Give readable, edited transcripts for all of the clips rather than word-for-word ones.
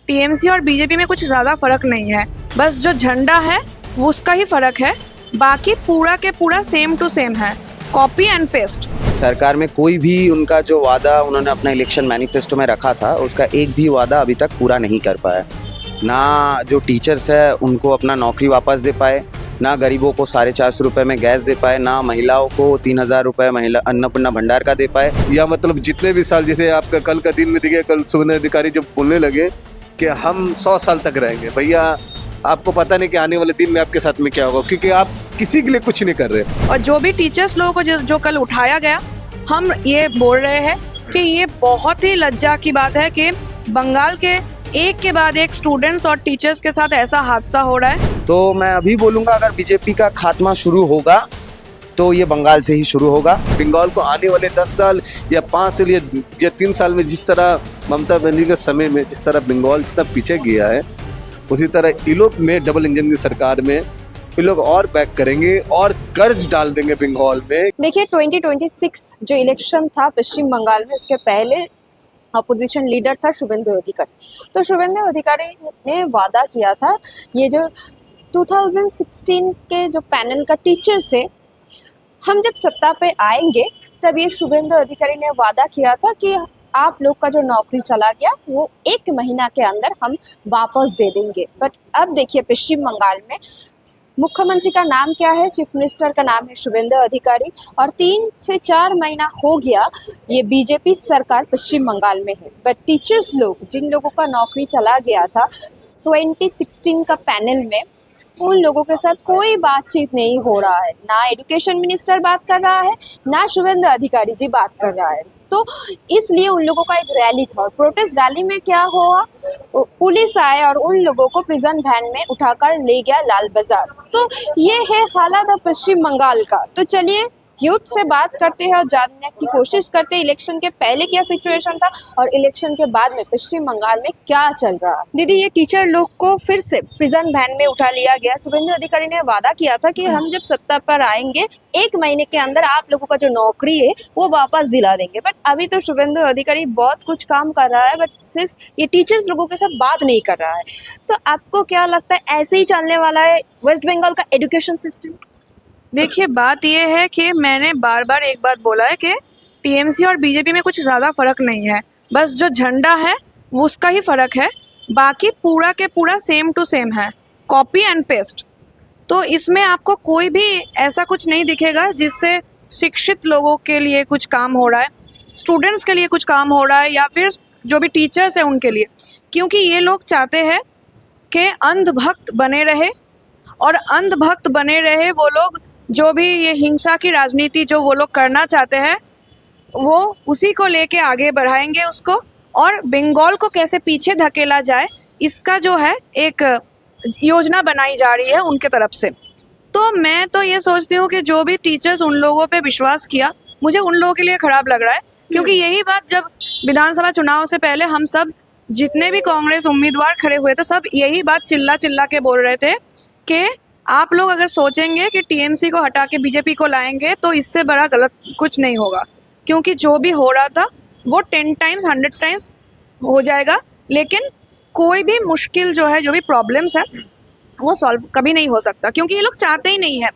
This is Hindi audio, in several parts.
टीएमसी और बीजेपी में कुछ ज़्यादा फर्क नहीं है, बस जो झंडा है वो उसका ही फर्क है, बाकी पूरा के पूरा सेम टू सेम है, कॉपी एंड पेस्ट। सरकार में कोई भी उनका जो वादा उन्होंने अपना इलेक्शन मैनिफेस्टो में रखा था उसका एक भी वादा अभी तक पूरा नहीं कर पाया। ना जो टीचर्स है उनको अपना नौकरी वापस दे पाए, ना गरीबों को 450 रुपये में गैस दे पाए, ना महिलाओं को 3000 रुपये महिला अन्नपूर्णा भंडार का दे पाए। या मतलब जितने भी साल, जैसे आपका कल का दिन में दिखे, कल शुभेंदु अधिकारी जब बोलने लगे कि हम 100 साल तक रहेंगे, भैया आपको पता नहीं कि आने वाले दिन में आपके साथ में क्या होगा, क्योंकि आप किसी के लिए कुछ नहीं कर रहे। और जो भी टीचर्स लोगों को जो कल उठाया गया, हम ये बोल रहे हैं कि ये बहुत ही लज्जा की बात है कि बंगाल के एक के बाद एक स्टूडेंट्स और टीचर्स के साथ ऐसा हादसा हो रहा है। तो मैं अभी बोलूँगा अगर बीजेपी का खात्मा शुरू होगा तो ये बंगाल से ही शुरू होगा। बंगाल को आने वाले 10 साल या 5 साल या 3 साल में जिस तरह ममता बनर्जी के समय में जिस तरह बंगाल जितना पीछे गया है, उसी तरह ये लोग में डबल इंजन की सरकार में ये लोग और बैक करेंगे और कर्ज डाल देंगे बंगाल में। देखिए 2026 जो इलेक्शन था पश्चिम बंगाल में, उसके पहले अपोजिशन लीडर था शुभेंदु अधिकारी। तो शुभेंदु अधिकारी ने वादा किया था, ये जो 2016 के जो पैनल का टीचर से हम जब सत्ता पे आएंगे तब ये शुभेंदु अधिकारी ने वादा किया था कि आप लोग का जो नौकरी चला गया वो 1 महीना के अंदर हम वापस दे देंगे। बट अब देखिए पश्चिम बंगाल में मुख्यमंत्री का नाम क्या है, चीफ मिनिस्टर का नाम है शुभेंदु अधिकारी, और 3 से 4 महीना हो गया ये बीजेपी सरकार पश्चिम बंगाल में है। बट टीचर्स लोग, जिन लोगों का नौकरी चला गया था 2016 का पैनल में, उन लोगों के साथ कोई बातचीत नहीं हो रहा है। ना एजुकेशन मिनिस्टर बात कर रहा है, ना शुभेंदु अधिकारी जी बात कर रहा है। तो इसलिए उन लोगों का एक रैली था, और प्रोटेस्ट रैली में क्या हुआ, पुलिस आए और उन लोगों को प्रिजन वैन में उठाकर ले गया लाल बाजार। तो ये है हालात पश्चिम बंगाल का। तो चलिए यूथ से बात करते हैं और जानने की कोशिश करते हैं इलेक्शन के पहले क्या सिचुएशन था और इलेक्शन के बाद में पश्चिम बंगाल में क्या चल रहा है। दीदी, ये टीचर लोग को फिर से प्रिजन वैन में उठा लिया गया। शुभेंदु अधिकारी ने वादा किया था कि हम जब सत्ता पर आएंगे 1 महीने के अंदर आप लोगों का जो नौकरी है वो वापस दिला देंगे। बट अभी तो शुभेंदु अधिकारी बहुत कुछ काम कर रहा है, बट सिर्फ ये टीचर्स लोगों के साथ बात नहीं कर रहा है। तो आपको क्या लगता है ऐसे ही चलने वाला है वेस्ट बंगाल का एजुकेशन सिस्टम? देखिए, बात यह है कि मैंने बार बार एक बात बोला है कि टीएमसी और बीजेपी में कुछ ज़्यादा फर्क नहीं है, बस जो झंडा है वो उसका ही फर्क है, बाकी पूरा के पूरा सेम टू सेम है, कॉपी एंड पेस्ट। तो इसमें आपको कोई भी ऐसा कुछ नहीं दिखेगा जिससे शिक्षित लोगों के लिए कुछ काम हो रहा है, स्टूडेंट्स के लिए कुछ काम हो रहा है, या फिर जो भी टीचर्स हैं उनके लिए। क्योंकि ये लोग चाहते हैं कि अंधभक्त बने रहे, और अंधभक्त बने रहे वो लोग, जो भी ये हिंसा की राजनीति जो वो लोग करना चाहते हैं वो उसी को लेके आगे बढ़ाएंगे उसको, और बंगाल को कैसे पीछे धकेला जाए इसका जो है एक योजना बनाई जा रही है उनके तरफ से। तो मैं तो ये सोचती हूँ कि जो भी टीचर्स उन लोगों पे विश्वास किया, मुझे उन लोगों के लिए ख़राब लग रहा है। क्योंकि यही बात जब विधानसभा चुनाव से पहले हम सब जितने भी कांग्रेस उम्मीदवार खड़े हुए थे, सब यही बात चिल्ला चिल्ला के बोल रहे थे कि आप लोग अगर सोचेंगे कि टीएमसी को हटा के बीजेपी को लाएंगे तो इससे बड़ा गलत कुछ नहीं होगा। क्योंकि जो भी हो रहा था वो 10 टाइम्स 100 टाइम्स हो जाएगा, लेकिन कोई भी मुश्किल जो है, जो भी प्रॉब्लम्स है वो सॉल्व कभी नहीं हो सकता, क्योंकि ये लोग चाहते ही नहीं है।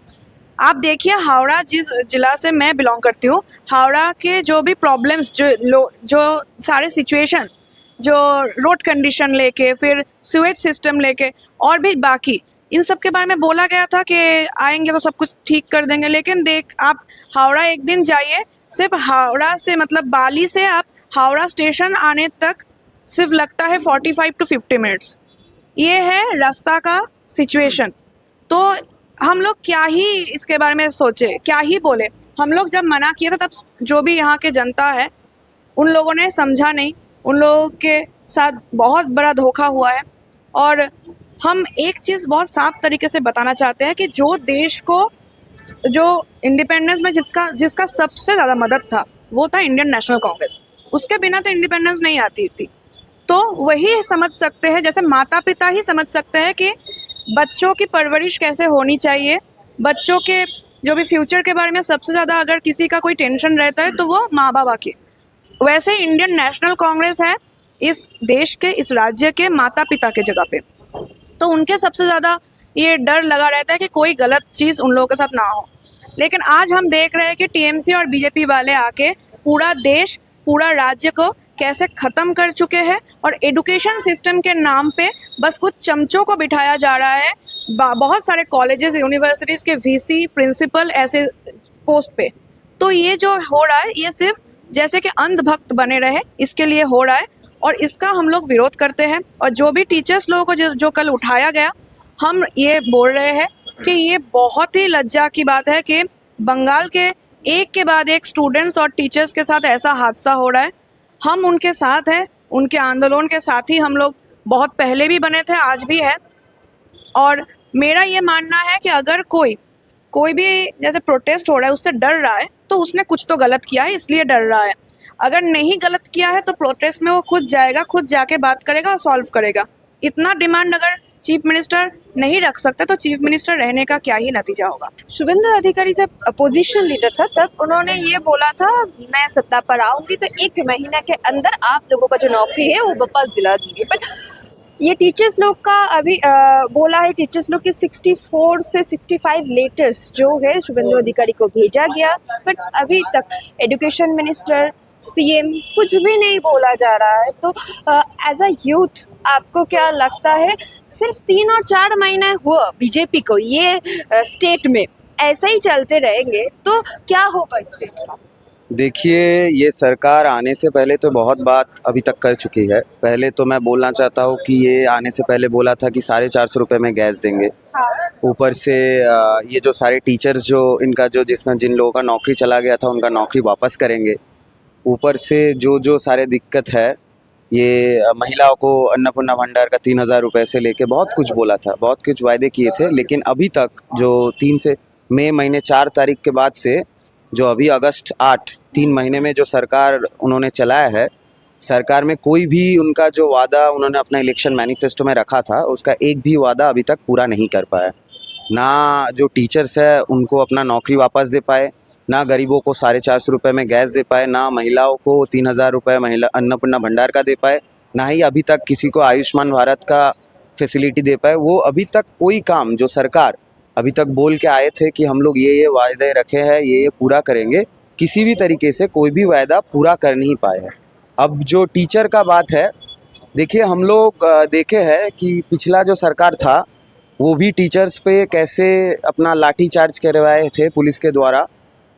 आप देखिए, हावड़ा जिस जिला से मैं बिलोंग करती हूँ, हावड़ा के जो भी प्रॉब्लम्स, जो सारे सिचुएशन, जो रोड कंडीशन लेके, फिर सीवेज सिस्टम लेके, और भी बाकी इन सब के बारे में बोला गया था कि आएंगे तो सब कुछ ठीक कर देंगे। लेकिन देख, आप हावड़ा एक दिन जाइए, सिर्फ हावड़ा से मतलब बाली से आप हावड़ा स्टेशन आने तक सिर्फ लगता है 45 to 50 मिनट्स। ये है रास्ता का सिचुएशन। तो हम लोग क्या ही इसके बारे में सोचे, क्या ही बोले। हम लोग जब मना किया था तब जो भी यहाँ के जनता है उन लोगों ने समझा नहीं, उन लोगों के साथ बहुत बड़ा धोखा हुआ है। और हम एक चीज़ बहुत साफ तरीके से बताना चाहते हैं कि जो देश को, जो इंडिपेंडेंस में जिसका सबसे ज़्यादा मदद था वो था इंडियन नेशनल कांग्रेस। उसके बिना तो इंडिपेंडेंस नहीं आती थी। तो वही समझ सकते हैं, जैसे माता पिता ही समझ सकते हैं कि बच्चों की परवरिश कैसे होनी चाहिए, बच्चों के जो भी फ्यूचर के बारे में सबसे ज़्यादा अगर किसी का कोई टेंशन रहता है तो वो माँ बाप की। वैसे इंडियन नेशनल कांग्रेस है इस देश के, इस राज्य के माता पिता के जगह पे। तो उनके सबसे ज़्यादा ये डर लगा रहता है कि कोई गलत चीज़ उन लोगों के साथ ना हो। लेकिन आज हम देख रहे हैं कि टीएमसी और बीजेपी वाले आके पूरा देश, पूरा राज्य को कैसे ख़त्म कर चुके हैं और एजुकेशन सिस्टम के नाम पे बस कुछ चमचों को बिठाया जा रहा है बहुत सारे कॉलेजेस, यूनिवर्सिटीज़ के वीसी, प्रिंसिपल ऐसे पोस्ट पे। तो ये जो हो रहा है ये सिर्फ जैसे कि अंधभक्त बने रहे इसके लिए हो रहा है और इसका हम लोग विरोध करते हैं। और जो भी टीचर्स लोगों को जो कल उठाया गया, हम ये बोल रहे हैं कि ये बहुत ही लज्जा की बात है कि बंगाल के एक के बाद एक स्टूडेंट्स और टीचर्स के साथ ऐसा हादसा हो रहा है। हम उनके साथ हैं, उनके आंदोलन के साथ ही हम लोग बहुत पहले भी बने थे, आज भी है। और मेरा ये मानना है कि अगर कोई भी जैसे प्रोटेस्ट हो रहा है उससे डर रहा है तो उसने कुछ तो गलत किया है, इसलिए डर रहा है। अगर नहीं गलत किया है तो प्रोटेस्ट में वो खुद जाएगा, खुद जाके बात करेगा और सॉल्व करेगा। इतना डिमांड अगर चीफ मिनिस्टर नहीं रख सकते तो चीफ मिनिस्टर रहने का क्या ही नतीजा होगा। शुभेंदु अधिकारी जब अपोजिशन लीडर था तब उन्होंने ये बोला था, मैं सत्ता पर आऊंगी तो 1 महीना के अंदर आप लोगों का जो नौकरी है वो वापस दिला दूंगी। पर ये टीचर्स लोग का अभी बोला है, टीचर्स लोग के 64 से 65 लेटर्स जो है शुभेंदु अधिकारी को भेजा गया, बट अभी तक एजुकेशन मिनिस्टर, सीएम कुछ भी नहीं बोला जा रहा है। तो एज अ यूथ आपको क्या लगता है, सिर्फ 3 और 4 महीने हुआ बीजेपी को ये स्टेट में, ऐसा ही चलते रहेंगे तो क्या होगा इस स्टेट का? देखिए, ये सरकार आने से पहले तो बहुत बात अभी तक कर चुकी है। पहले तो मैं बोलना चाहता हूँ कि ये आने से पहले बोला था कि 450 रुपये में गैस देंगे। हाँ। ऊपर से ये जो सारे टीचर्स जो इनका जो जिन लोगों का नौकरी चला गया था उनका नौकरी वापस करेंगे। ऊपर से जो सारे दिक्कत है, ये महिलाओं को अन्नपूर्णा भंडार का 3000 रुपये से लेके बहुत कुछ बोला था, बहुत कुछ वायदे किए थे। लेकिन अभी तक जो 3 से मई महीने 4 तारीख के बाद से जो अभी अगस्त 8, 3 महीने में जो सरकार उन्होंने चलाया है, सरकार में कोई भी उनका जो वादा उन्होंने अपना इलेक्शन मैनिफेस्टो में रखा था उसका एक भी वादा अभी तक पूरा नहीं कर पाया। ना जो टीचर्स है उनको अपना नौकरी वापस दे पाए, ना गरीबों को 450 रुपये में गैस दे पाए, ना महिलाओं को 3000 रुपये महिला अन्नपूर्णा भंडार का दे पाए, ना ही अभी तक किसी को आयुष्मान भारत का फैसिलिटी दे पाए। वो अभी तक कोई काम जो सरकार अभी तक बोल के आए थे कि हम लोग ये वायदे रखे हैं, ये पूरा करेंगे, किसी भी तरीके से कोई भी वायदा पूरा कर नहीं पाए हैं। अब जो टीचर का बात है, देखिए हम लोग देखे हैं कि पिछला जो सरकार था वो भी टीचर्स पे कैसे अपना लाठी चार्ज करवाए थे पुलिस के द्वारा।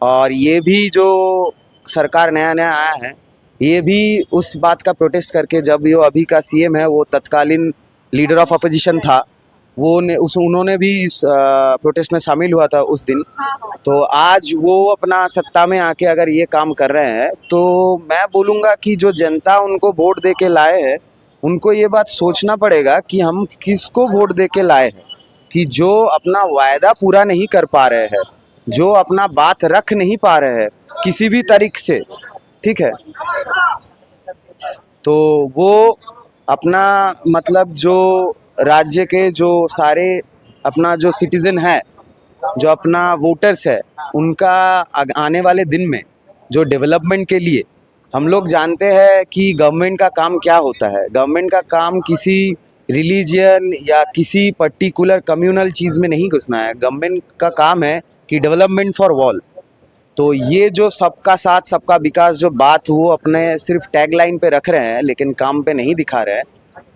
और ये भी जो सरकार नया आया है, ये भी उस बात का प्रोटेस्ट करके, जब ये अभी का सीएम है वो तत्कालीन लीडर ऑफ अपोजिशन था, उन्होंने भी इस प्रोटेस्ट में शामिल हुआ था उस दिन। तो आज वो अपना सत्ता में आके अगर ये काम कर रहे हैं तो मैं बोलूँगा कि जो जनता उनको वोट दे के लाए हैं उनको ये बात सोचना पड़ेगा कि हम किसको वोट दे के लाए हैं, कि जो अपना वायदा पूरा नहीं कर पा रहे हैं, जो अपना बात रख नहीं पा रहे हैं किसी भी तरीके से, ठीक है, तो वो अपना मतलब जो राज्य के जो सारे अपना जो सिटीज़न है, जो अपना वोटर्स है, उनका आने वाले दिन में जो डेवलपमेंट के लिए, हम लोग जानते हैं कि गवर्नमेंट का काम क्या होता है। गवर्नमेंट का काम किसी रिलीजियन या किसी पर्टिकुलर कम्युनल चीज़ में नहीं घुसना है। गवर्नमेंट का काम है कि डेवलपमेंट फॉर ऑल। तो ये जो सबका साथ सबका विकास जो बात वो अपने सिर्फ टैगलाइन पे रख रहे हैं लेकिन काम पे नहीं दिखा रहे हैं,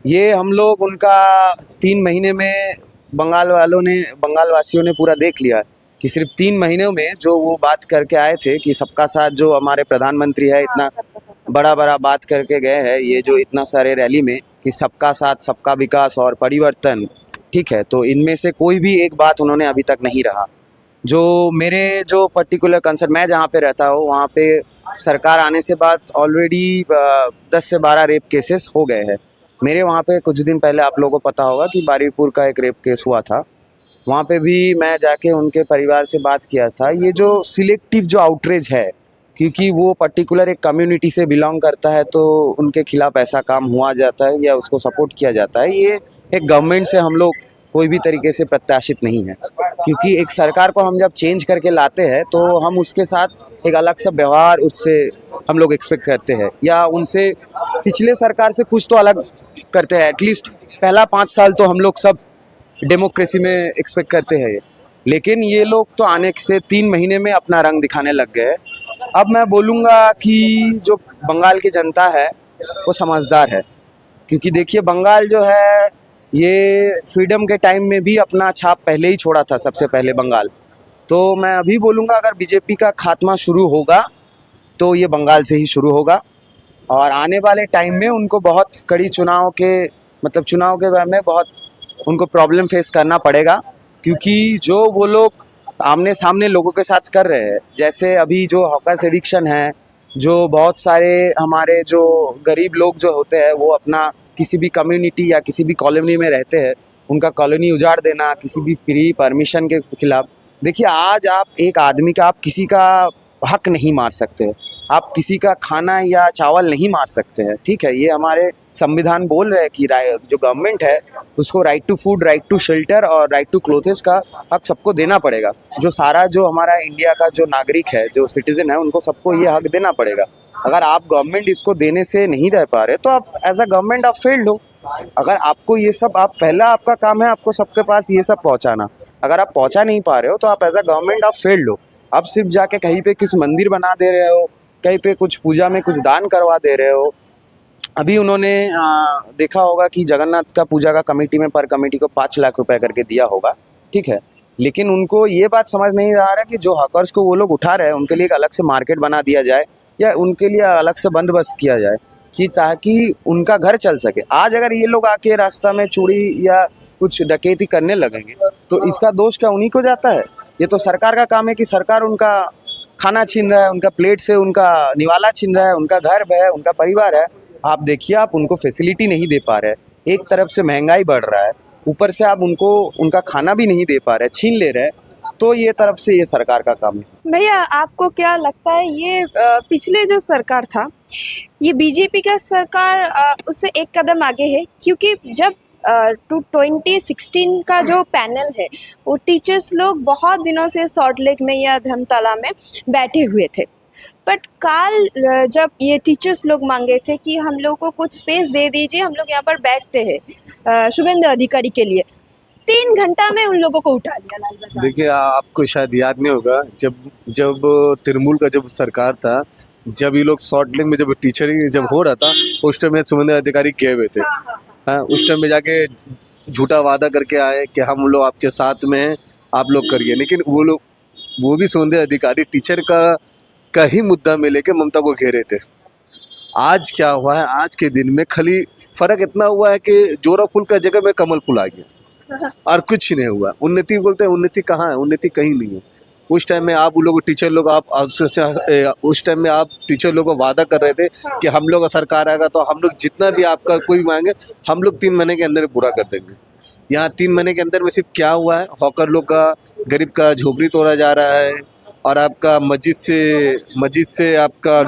ये हम लोग उनका 3 महीने में बंगाल वासियों ने पूरा देख लिया कि सिर्फ 3 महीनों में जो वो बात करके आए थे कि सबका साथ, जो हमारे प्रधानमंत्री है इतना बड़ा बात करके गए हैं, ये जो इतना सारे रैली में कि सबका साथ सबका विकास और परिवर्तन, ठीक है, तो इनमें से कोई भी एक बात उन्होंने अभी तक नहीं रहा। जो मेरे जो पर्टिकुलर कंसर्न, मैं जहाँ पे रहता हूँ वहाँ पे सरकार आने से बाद ऑलरेडी 10 से 12 रेप केसेस हो गए हैं। मेरे वहाँ पे कुछ दिन पहले आप लोगों को पता होगा कि बारीपुर का एक रेप केस हुआ था, वहाँ पे भी मैं जाके उनके परिवार से बात किया था। ये जो सिलेक्टिव जो आउटरीच है, क्योंकि वो पर्टिकुलर एक कम्युनिटी से बिलोंग करता है तो उनके खिलाफ ऐसा काम हुआ जाता है या उसको सपोर्ट किया जाता है, ये एक गवर्नमेंट से हम लोग कोई भी तरीके से प्रत्याशित नहीं है। क्योंकि एक सरकार को हम जब चेंज करके लाते हैं तो हम उसके साथ एक अलग सा व्यवहार उससे हम लोग एक्सपेक्ट करते हैं, या उनसे पिछले सरकार से कुछ तो अलग करते हैं। एटलीस्ट पहला 5 साल तो हम लोग सब डेमोक्रेसी में एक्सपेक्ट करते हैं, लेकिन ये लोग तो आने से 3 महीने में अपना रंग दिखाने लग गए। अब मैं बोलूँगा कि जो बंगाल की जनता है वो समझदार है, क्योंकि देखिए बंगाल जो है ये फ्रीडम के टाइम में भी अपना छाप पहले ही छोड़ा था, सबसे पहले बंगाल। तो मैं अभी बोलूँगा अगर बीजेपी का खात्मा शुरू होगा तो ये बंगाल से ही शुरू होगा, और आने वाले टाइम में उनको बहुत कड़ी चुनाव के बारे में बहुत उनको प्रॉब्लम फेस करना पड़ेगा, क्योंकि जो वो लोग आमने सामने लोगों के साथ कर रहे हैं, जैसे अभी जो हॉकर्स एविक्शन है, जो बहुत सारे हमारे जो गरीब लोग जो होते हैं वो अपना किसी भी कम्युनिटी या किसी भी कॉलोनी में रहते हैं, उनका कॉलोनी उजाड़ देना किसी भी प्री परमिशन के खिलाफ। देखिए आज आप एक आदमी का, आप किसी का हक नहीं मार सकते, आप किसी का खाना या चावल नहीं मार सकते हैं, ठीक है। ये हमारे संविधान बोल रहे हैं कि जो गवर्नमेंट है उसको right to food, right to shelter और राइट टू क्लोथेस का हक सबको देना पड़ेगा। जो हमारा इंडिया का जो नागरिक है, जो सिटीजन है, उनको सबको ये हक देना पड़ेगा। अगर आप गवर्नमेंट इसको देने से नहीं रह पा रहे तो आप एज अ गवर्नमेंट आप फेल्ड हो। अगर आपको ये सब पहला आपका काम है आपको सबके पास ये सब पहुंचाना, अगर आप पहुंचा नहीं पा रहे हो तो आप एज अ गवर्नमेंट आप फेल्ड हो। आप सिर्फ जाके कहीं पे किस मंदिर बना दे रहे हो, कहीं पे कुछ पूजा में कुछ दान करवा दे रहे हो। अभी उन्होंने देखा होगा कि जगन्नाथ का पूजा का कमेटी में पर कमेटी को 5 लाख रुपए करके दिया होगा, ठीक है। लेकिन उनको ये बात समझ नहीं आ रहा कि जो हॉकर्स को वो लोग उठा रहे हैं उनके लिए एक अलग से मार्केट बना दिया जाए, या उनके लिए अलग से बंदोबस्त किया जाए कि ताकि उनका घर चल सके। आज अगर ये लोग आके रास्ता में चोरी या कुछ डकैती करने लगेंगे तो इसका दोष क्या उन्हीं को जाता है? ये तो सरकार का काम है कि सरकार उनका खाना छीन रहा है, उनका प्लेट से उनका निवाला छीन रहा है, उनका घर है, उनका परिवार है। आप देखिए आप उनको फैसिलिटी नहीं दे पा रहे हैं। एक तरफ से महंगाई बढ़ रहा है, ऊपर से आप उनको उनका खाना भी नहीं दे पा रहे, छीन ले रहे हैं। तो ये तरफ से ये सरकार का काम है। भैया आपको क्या लगता है ये पिछले जो सरकार था, ये बीजेपी का सरकार उससे एक कदम आगे है? क्योंकि जब 2016 का जो पैनल है वो टीचर्स लोग बहुत दिनों से सॉल्ट लेक में या धर्मतला में बैठे हुए थे, बट काल जब ये टीचर्स लोग मांगे थे कि हम लोग को कुछ स्पेस दे दीजिए, हम लोग यहाँ पर बैठते हैं शुभेंदु अधिकारी के लिए, 3 घंटा में उन लोगों को उठा लिया लाल बाजार। देखिए आपको शायद याद नहीं होगा, जब तृणमूल का जब सरकार था, जब ये लोग शॉर्ट लिंक में जब टीचर जब हो रहा था, उस टाइम में शुभेंदु अधिकारी गए हुए थे। हाँ, उस टाइम में जाके झूठा वादा करके आए कि हम लोग आपके साथ में हैं, आप लोग करिए। लेकिन वो भी शुभेंदु अधिकारी टीचर का ही मुद्दा में लेके ममता को घेरे थे। आज क्या हुआ है, आज के दिन में खाली फर्क इतना हुआ है कि जोरा फूल का जगह में कमल फूल आ गया, और कुछ नहीं हुआ। उन्नति बोलते हैं, उन्नति कहाँ है? उन्नति कहीं नहीं है। उस टाइम में आप लोग टीचर लोग उस टाइम में आप टीचर लोग को वादा कर रहे थे कि हम लोग का सरकार आएगा तो हम लोग जितना भी आपका कोई भी मांगे हम लोग 3 महीने के अंदर पूरा कर देंगे। यहाँ 3 महीने के अंदर में सिर्फ क्या हुआ है, हॉकर लोग का, गरीब का झोपड़ी तोड़ा जा रहा है, और आपका मस्जिद से आपका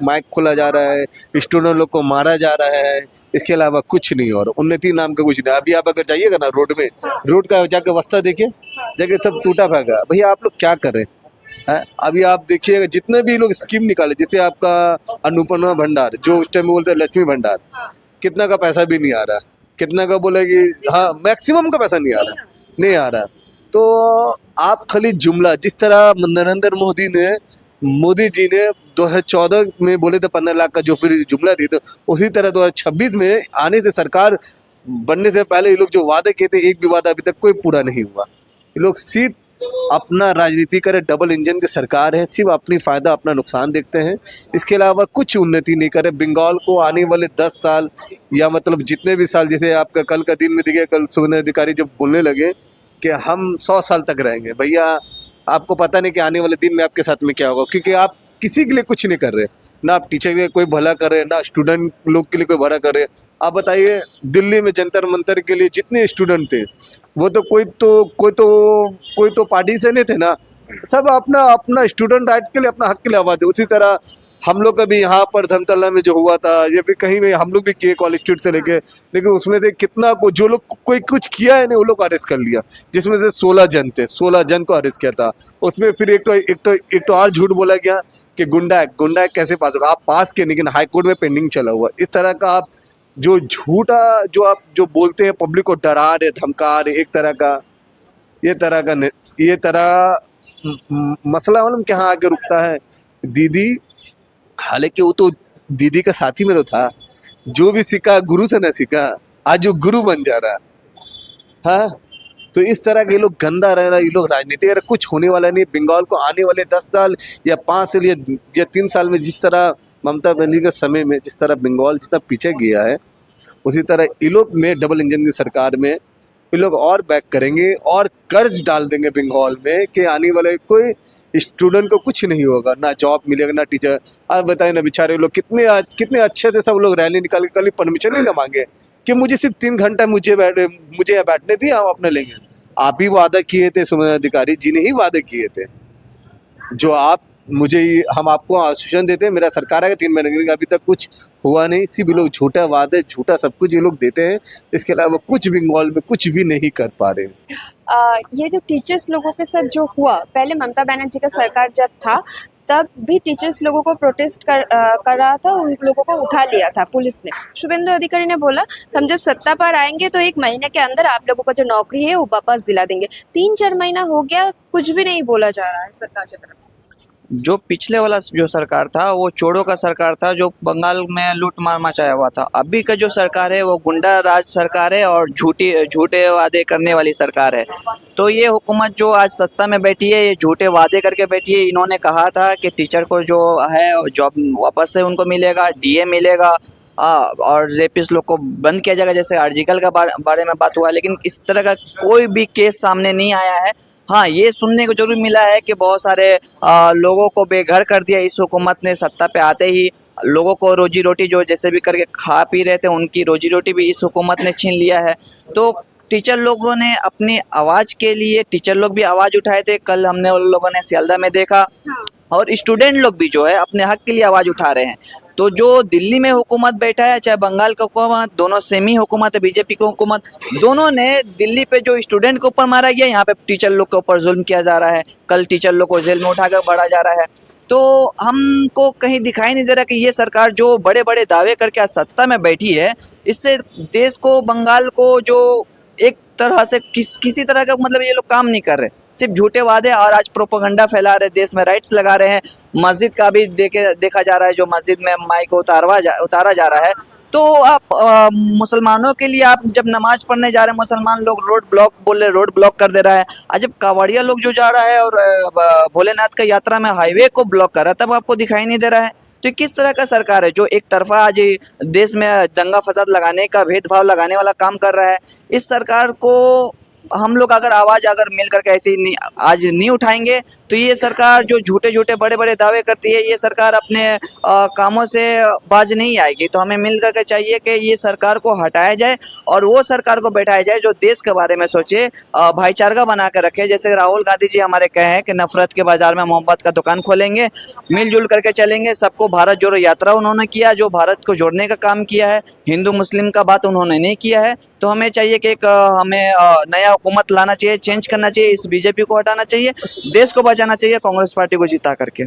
माइक खोला जा रहा है, स्टूडेंट लोग को मारा जा रहा है। इसके अलावा कुछ नहीं, और उन्नति नाम का कुछ नहीं। अभी आप अगर जाइएगा ना रोड में, रोड का जाके अवस्था देखिए, जाके सब टूटा फेंका। भैया आप लोग क्या कर रहे हैं? अभी आप देखिएगा जितने भी लोग स्कीम निकाले, जैसे आपका अनुपमा भंडार, जो उस टाइम में बोलते हैं लक्ष्मी भंडार, कितना का पैसा भी नहीं आ रहा, कितना का बोले कि हाँ मैक्सिमम का पैसा नहीं आ रहा। तो आप खाली जुमला, जिस तरह नरेंद्र मोदी जी ने 2014 में बोले थे 15 लाख का जो फिर जुमला दी, तो उसी तरह 2026 में आने से सरकार बनने से पहले ये लोग जो वादे किए थे, एक भी वादा अभी तक कोई पूरा नहीं हुआ। ये लोग सिर्फ अपना राजनीति करे, डबल इंजन की सरकार है, सिर्फ अपनी फायदा अपना नुकसान देखते हैं, इसके अलावा कुछ उन्नति नहीं करे। बंगाल को आने वाले 10 साल या मतलब जितने भी साल, जैसे आपका कल का दिन में दिखे, कल शुभेंदु अधिकारी जब बोलने लगे कि हम 100 साल तक रहेंगे, भैया आपको पता नहीं कि आने वाले दिन में आपके साथ में क्या होगा, क्योंकि आप किसी के लिए कुछ नहीं कर रहे, ना आप टीचर के लिए कोई भला कर रहे, ना स्टूडेंट लोग के लिए कोई भला कर रहे। आप बताइए, दिल्ली में जंतर मंतर के लिए जितने स्टूडेंट थे, वो तो कोई तो पार्टी से नहीं थे ना, सब अपना स्टूडेंट राइट के लिए, अपना हक के लिए आवाज थे। उसी तरह हम लोग का भी यहाँ पर धर्मतला में जो हुआ था, ये भी कहीं में हम लोग भी किए कॉलेज स्ट्रीट से लेके, लेकिन उसमें से कितना को जो लोग कोई कुछ किया है नहीं वो लोग अरेस्ट कर लिया, जिसमें से 16 जन थे, 16 जन को अरेस्ट किया था। उसमें फिर एक तो और झूठ बोला गया कि गुंडा एक्ट कैसे पास होगा, आप पास किए लेकिन हाई कोर्ट में पेंडिंग चला हुआ। इस तरह का आप जो झूठा जो आप जो बोलते हैं, पब्लिक को डरा रहे, धमका रहे, एक तरह का ये तरह मसला मालूम कहाँ आगे रुकता है। दीदी, हालांकि वो तो दीदी का साथी में तो था, जो भी सीखा गुरु से न सीखा, आज वो गुरु बन जा रहा। हाँ, तो इस तरह के ये लोग गंदा रह रहा है, ये लोग राजनीति अगर कुछ होने वाला नहीं। बंगाल को आने वाले 10 साल या 5 साल या 3 साल में जिस तरह ममता बनर्जी के समय में जिस तरह बंगाल जितना पीछे गया है, उसी तरह ये लोग में डबल इंजन की सरकार में ये लोग और बैक करेंगे और कर्ज डाल देंगे बंगाल में कि आने वाले कोई स्टूडेंट को कुछ नहीं होगा, ना जॉब मिलेगा ना टीचर। आप बताएं ना, बेचारे लोग कितने अच्छे थे, सब लोग रैली निकाल के कल परमिशन नहीं ना मांगे कि मुझे सिर्फ 3 घंटा मुझे बैठने दिए, हम अपने लेंगे। आप ही वादा किए थे, सुमन अधिकारी जी ने ही वादे किए थे, जो आप हम आपको आश्वासन देते हैं, मेरा सरकार आएगा 3 महीने के, अभी तक कुछ हुआ नहीं। सिर्फ लोग झूठा वादे, झूठा सब कुछ ये लोग देते हैं, इसके अलावा कुछ बंगाल में कुछ भी नहीं कर पा रहे। ये जो टीचर्स लोगों के साथ जो हुआ, पहले ममता बनर्जी का सरकार जब था तब भी टीचर्स लोगों को प्रोटेस्ट कर रहा था, उन लोगों को उठा लिया था पुलिस ने। शुभेंदु अधिकारी ने बोला हम जब सत्ता पर आएंगे तो 1 महीने के अंदर आप लोगों का जो नौकरी है वो वापस दिला देंगे। 3-4 महीना हो गया, कुछ भी नहीं बोला जा रहा है सरकार की तरफ से। जो पिछले वाला जो सरकार था वो चोरों का सरकार था, जो बंगाल में लूट मार मचाया हुआ था। अभी का जो सरकार है वो गुंडा राज सरकार है और झूठे वादे करने वाली सरकार है। तो ये हुकूमत जो आज सत्ता में बैठी है, ये झूठे वादे करके बैठी है। इन्होंने कहा था कि टीचर को जो है जॉब वापस से उनको मिलेगा, डीए मिलेगा, और रेपिस्ट लोग को बंद किया जाएगा, जैसे आर्टिकल का बारे में बात हुआ। लेकिन इस तरह का कोई भी केस सामने नहीं आया है। हाँ, ये सुनने को जरूर मिला है कि बहुत सारे लोगों को बेघर कर दिया इस हुकूमत ने। सत्ता पे आते ही लोगों को रोजी रोटी जो जैसे भी करके खा पी रहे थे, उनकी रोजी रोटी भी इस हुकूमत ने छीन लिया है। तो टीचर लोगों ने अपनी आवाज़ के लिए, टीचर लोग भी आवाज़ उठाए थे। कल हमने उन लोगों ने सियालदा में देखा, और स्टूडेंट लोग भी जो है अपने हक के लिए आवाज़ उठा रहे हैं। तो जो दिल्ली में हुकूमत बैठा है, चाहे बंगाल का हुकूमत, दोनों सेम ही हुकूमत है, बीजेपी की हुकूमत, दोनों ने दिल्ली पे जो स्टूडेंट के ऊपर मारा गया, यहाँ पे टीचर लोग के ऊपर जुल्म किया जा रहा है। कल टीचर लोग को जेल में उठाकर बढ़ा जा रहा है। तो हमको कहीं दिखाई नहीं दे रहा कि ये सरकार जो बड़े बड़े दावे करके आज सत्ता में बैठी है, इससे देश को, बंगाल को जो एक तरह से किसी तरह का मतलब ये लोग काम नहीं कर रहे, सिर्फ झूठे वादे और आज प्रोपेगेंडा फैला रहे, देश में राइट्स लगा रहे हैं। मस्जिद का भी देखा जा रहा है, जो मस्जिद में माइक को उतारा जा रहा है। तो आप मुसलमानों के लिए, आप जब नमाज पढ़ने जा रहे हैं, मुसलमान लोग रोड ब्लॉक बोल रहे, रोड ब्लॉक कर दे रहा है। आज जब कावड़िया लोग जो जा रहा है और भोलेनाथ का यात्रा में हाईवे को ब्लॉक कर रहा है, तब आपको दिखाई नहीं दे रहा है। तो किस तरह का सरकार है जो एक तरफा आज देश में दंगा फसाद लगाने का, भेदभाव लगाने वाला काम कर रहा है। इस सरकार को हम लोग अगर मिल करके ऐसे ही आज नहीं उठाएंगे, तो ये सरकार जो झूठे बड़े बड़े दावे करती है, ये सरकार अपने कामों से बाज नहीं आएगी। तो हमें मिल करके चाहिए कि ये सरकार को हटाया जाए और वो सरकार को बैठाया जाए जो देश के बारे में सोचे, भाईचारा बना कर रखे। जैसे राहुल गांधी जी हमारे कहे हैं कि नफरत के बाजार में मोहब्बत का दुकान खोलेंगे, मिलजुल करके चलेंगे। सबको भारत जोड़ो यात्रा उन्होंने किया, जो भारत को जोड़ने का काम किया है। हिंदू मुस्लिम का बात उन्होंने नहीं किया है। तो हमें चाहिए कि हमें नया हुकूमत लाना चाहिए, चेंज करना चाहिए, इस बीजेपी को हटाना चाहिए, देश को बचाना चाहिए कांग्रेस पार्टी को जिता करके।